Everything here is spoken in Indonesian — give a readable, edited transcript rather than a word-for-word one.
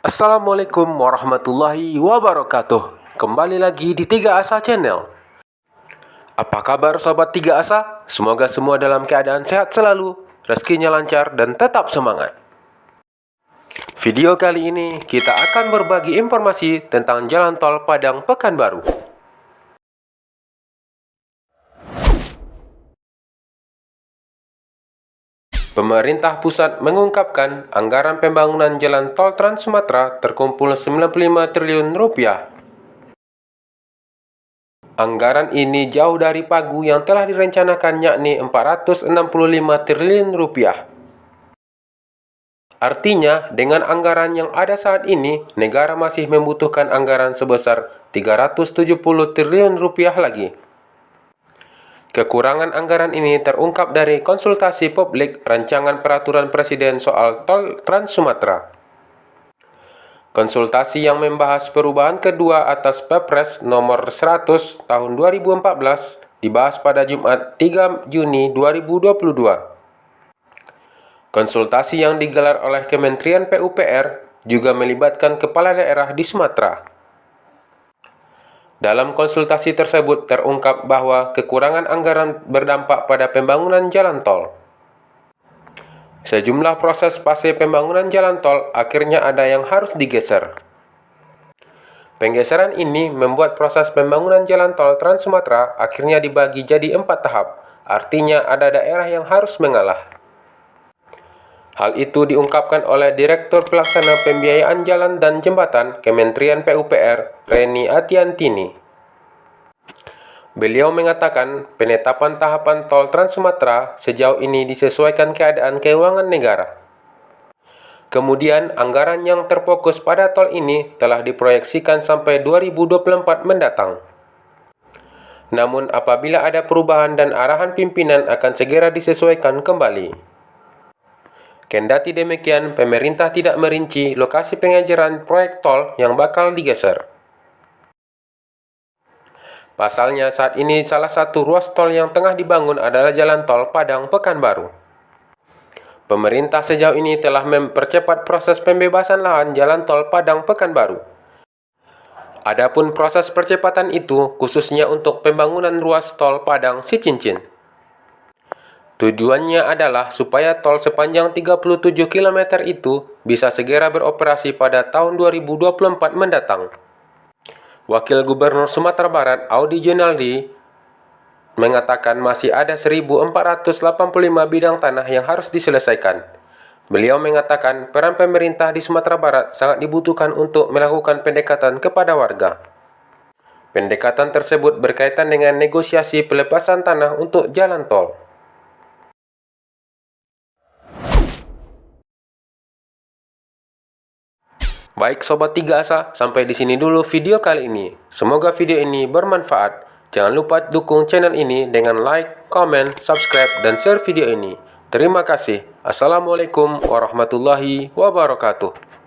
Assalamualaikum warahmatullahi wabarakatuh. Kembali lagi di 3 Asa Channel. Apa kabar sobat 3 Asa? Semoga semua dalam keadaan sehat selalu, rezekinya lancar dan tetap semangat. Video kali ini kita akan berbagi informasi tentang Jalan Tol Padang Pekanbaru. Pemerintah pusat mengungkapkan anggaran pembangunan jalan tol Trans Sumatera terkumpul 95 triliun rupiah. Anggaran ini jauh dari pagu yang telah direncanakan, yakni 465 triliun rupiah. Artinya, dengan anggaran yang ada saat ini, negara masih membutuhkan anggaran sebesar 370 triliun rupiah lagi. Kekurangan anggaran ini terungkap dari konsultasi publik rancangan peraturan Presiden soal tol Trans Sumatera. Konsultasi yang membahas perubahan kedua atas Perpres nomor 100 tahun 2014 dibahas pada Jumat 3 Juni 2022. Konsultasi yang digelar oleh Kementerian PUPR juga melibatkan kepala daerah di Sumatera. Dalam konsultasi tersebut terungkap bahwa kekurangan anggaran berdampak pada pembangunan jalan tol. Sejumlah proses fase pembangunan jalan tol akhirnya ada yang harus digeser. Penggeseran ini membuat proses pembangunan jalan tol Trans Sumatera akhirnya dibagi jadi 4 tahap, artinya ada daerah yang harus mengalah. Hal itu diungkapkan oleh Direktur Pelaksana Pembiayaan Jalan dan Jembatan Kementerian PUPR, Reni Atiantini. Beliau mengatakan penetapan tahapan tol Trans Sumatera sejauh ini disesuaikan keadaan keuangan negara. Kemudian, anggaran yang terfokus pada tol ini telah diproyeksikan sampai 2024 mendatang. Namun, apabila ada perubahan dan arahan pimpinan akan segera disesuaikan kembali. Kendati demikian, pemerintah tidak merinci lokasi pengejaran proyek tol yang bakal digeser. Pasalnya, saat ini salah satu ruas tol yang tengah dibangun adalah Jalan Tol Padang Pekanbaru. Pemerintah sejauh ini telah mempercepat proses pembebasan lahan Jalan Tol Padang Pekanbaru. Adapun proses percepatan itu khususnya untuk pembangunan ruas tol Padang Sicincin. Tujuannya adalah supaya tol sepanjang 37 km itu bisa segera beroperasi pada tahun 2024 mendatang. Wakil Gubernur Sumatera Barat, Audi Junaldi, mengatakan masih ada 1.485 bidang tanah yang harus diselesaikan. Beliau mengatakan peran pemerintah di Sumatera Barat sangat dibutuhkan untuk melakukan pendekatan kepada warga. Pendekatan tersebut berkaitan dengan negosiasi pelepasan tanah untuk jalan tol. Baik Sobat 3 Asa, sampai di sini dulu video kali ini. Semoga video ini bermanfaat. Jangan lupa dukung channel ini dengan like, komen, subscribe, dan share video ini. Terima kasih. Assalamualaikum warahmatullahi wabarakatuh.